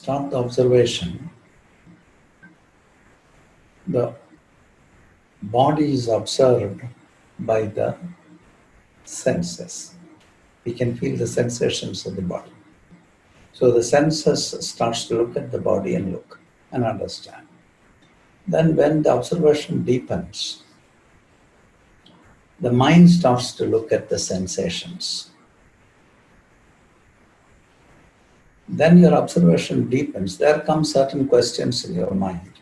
start the observation, the body is observed by the senses. We can feel the sensations of the body. So the senses starts to look at the body and look and understand. Then when the observation deepens, the mind starts to look at the sensations. Then your observation deepens. There come certain questions in your mind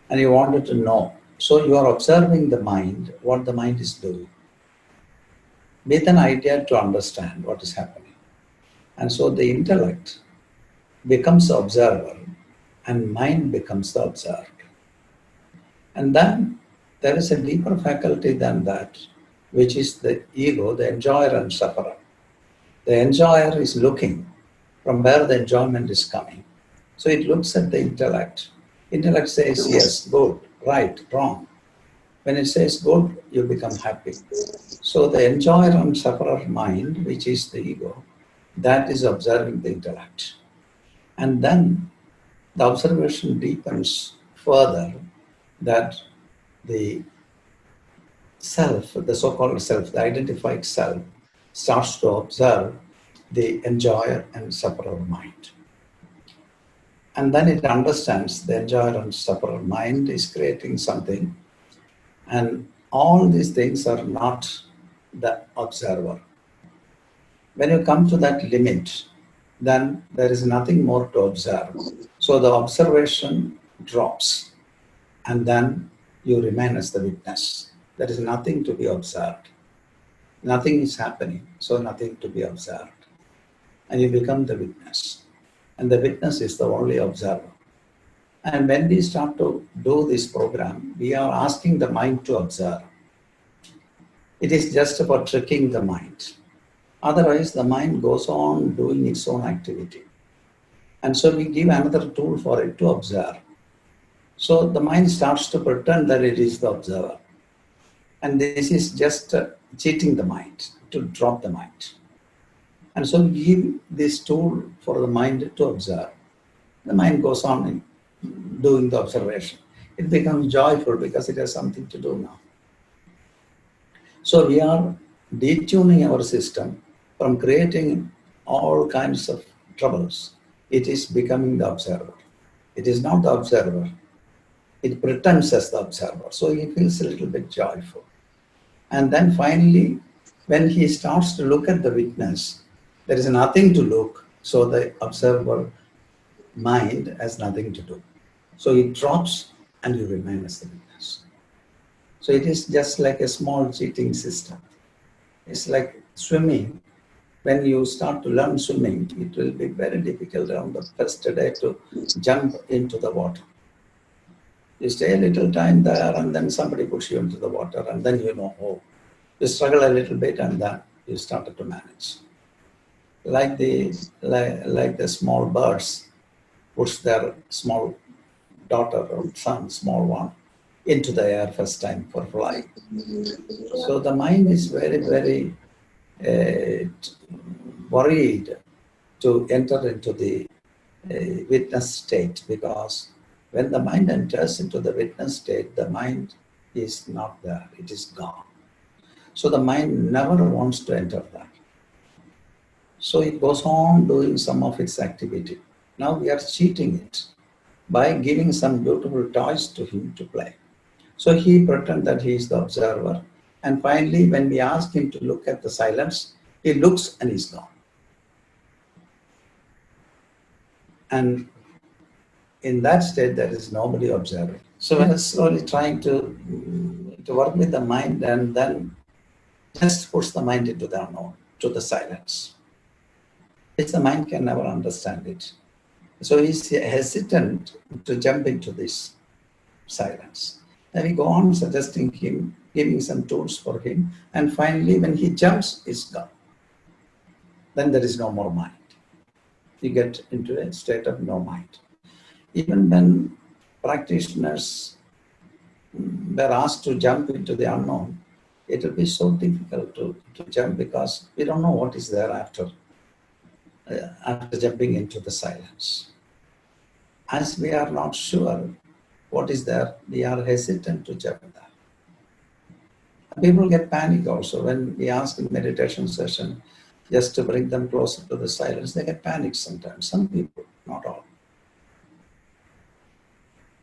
and you wanted to know. So you are observing the mind, what the mind is doing, with an idea to understand what is happening. And so the intellect becomes the observer and mind becomes the observed. And then there is a deeper faculty than that, which is the ego, the enjoyer and sufferer. The enjoyer is looking from where the enjoyment is coming. So it looks at the intellect. Intellect says yes, good, right, wrong. When it says good, you become happy. So the enjoyer and sufferer mind, which is the ego, that is observing the intellect. And then the observation deepens further that the self, the so-called self, the identified self, starts to observe the enjoyer and sufferer mind. And then it understands the enjoyer and sufferer mind is creating something, and all these things are not the observer. When you come to that limit, then there is nothing more to observe. So the observation drops, and then you remain as the witness. There is nothing to be observed. Nothing is happening, so nothing to be observed. And you become the witness. And the witness is the only observer. And when we start to do this program, we are asking the mind to observe. It is just about tricking the mind. Otherwise, the mind goes on doing its own activity. And so we give another tool for it to observe. So the mind starts to pretend that it is the observer. And this is just cheating the mind, to drop the mind. And so we give this tool for the mind to observe. The mind goes on doing the observation. It becomes joyful because it has something to do now. So we are detuning our system from creating all kinds of troubles. It is becoming the observer. It is not the observer. It pretends as the observer. So he feels a little bit joyful. And then finally, when he starts to look at the witness, there is nothing to look. So the observer mind has nothing to do. So it drops and you remain as the witness. So it is just like a small cheating system. It's like swimming. When you start to learn swimming, it will be very difficult on the first day to jump into the water. You stay a little time there and then somebody puts you into the water and then you know, oh, you struggle a little bit and then you started to manage. Like the small birds push their small daughter or son, small one, into the air first time for flying. So the mind is very, very worried to enter into the witness state, because when the mind enters into the witness state, the mind is not there, it is gone. So the mind never wants to enter that. So it goes on doing some of its activity. Now we are cheating it by giving some beautiful toys to him to play. So he pretends that he is the observer. And finally, when we ask him to look at the silence, he looks and he's gone. And in that state, there is nobody observing. So we are slowly trying to work with the mind and then just push the mind into the unknown, to the silence. Which the mind can never understand it. So he's hesitant to jump into this silence. Then we go on suggesting him, giving some tools for him, and finally when he jumps, it's gone. Then there is no more mind. You get into a state of no mind. Even when practitioners were asked to jump into the unknown, it will be so difficult to jump because we don't know what is there after jumping into the silence. As we are not sure what is there, we are hesitant to jump there. People get panic also when we ask in meditation session just to bring them closer to the silence. They get panic sometimes. Some people, not all.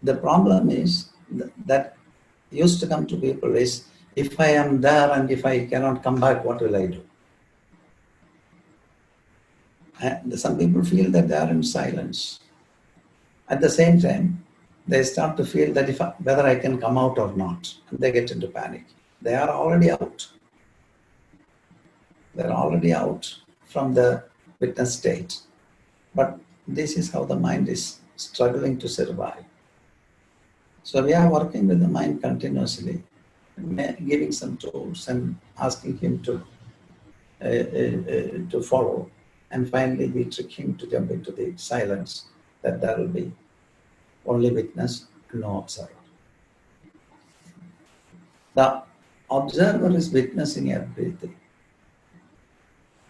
The problem is that used to come to people is, if I am there and if I cannot come back, what will I do? And some people feel that they are in silence. At the same time, they start to feel that whether I can come out or not, and they get into panic. They are already out. They're already out from the witness state. But this is how the mind is struggling to survive. So we are working with the mind continuously, giving some tools and asking him to follow. And finally, we trick him to jump into the silence, that there will be only witness, no observer. The observer is witnessing everything.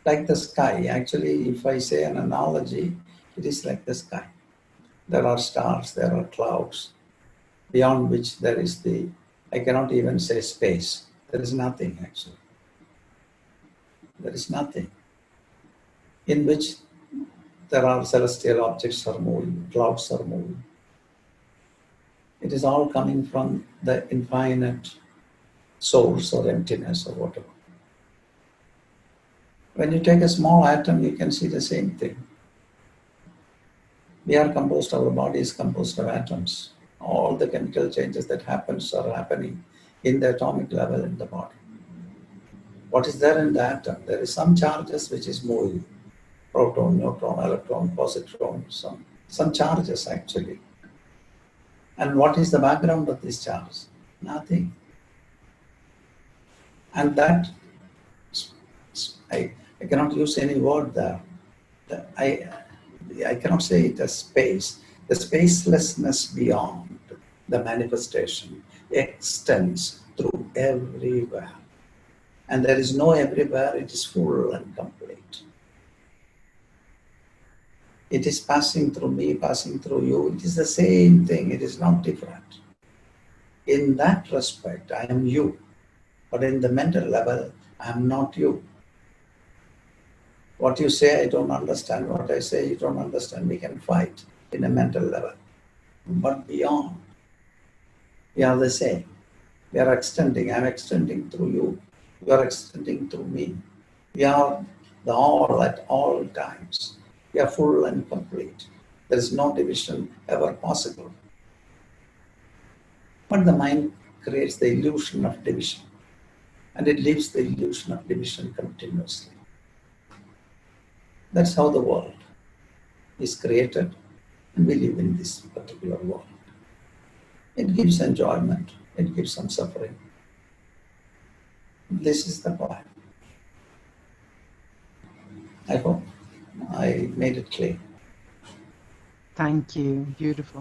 Like the sky. Actually, if I say an analogy, it is like the sky. There are stars, there are clouds, beyond which there is I cannot even say space. There is nothing actually. There is nothing. In which there are celestial objects are moving, clouds are moving. It is all coming from the infinite source or emptiness or whatever. When you take a small atom, you can see the same thing. We are composed, our body is composed of atoms. All the chemical changes that are happening in the atomic level in the body. What is there in the atom? There is some charges which is moving. Proton, neutron, electron, positron, some charges actually. And what is the background of this charge? Nothing. And that, I cannot use any word there. I cannot say it as space. The spacelessness beyond the manifestation extends through everywhere. And there is no everywhere, it is full and complete. It is passing through me, passing through you. It is the same thing, it is not different. In that respect, I am you. But in the mental level, I am not you. What you say, I don't understand. What I say, you don't understand. We can fight in a mental level. But beyond, we are the same. We are extending. I am extending through you. You are extending through me. We are the all at all times. We are full and complete. There is no division ever possible. But the mind creates the illusion of division. And it leaves the illusion of division continuously. That's how the world is created, and we live in this particular world. It gives enjoyment, it gives some suffering. This is the point. I hope I made it clear. Thank you. Beautiful.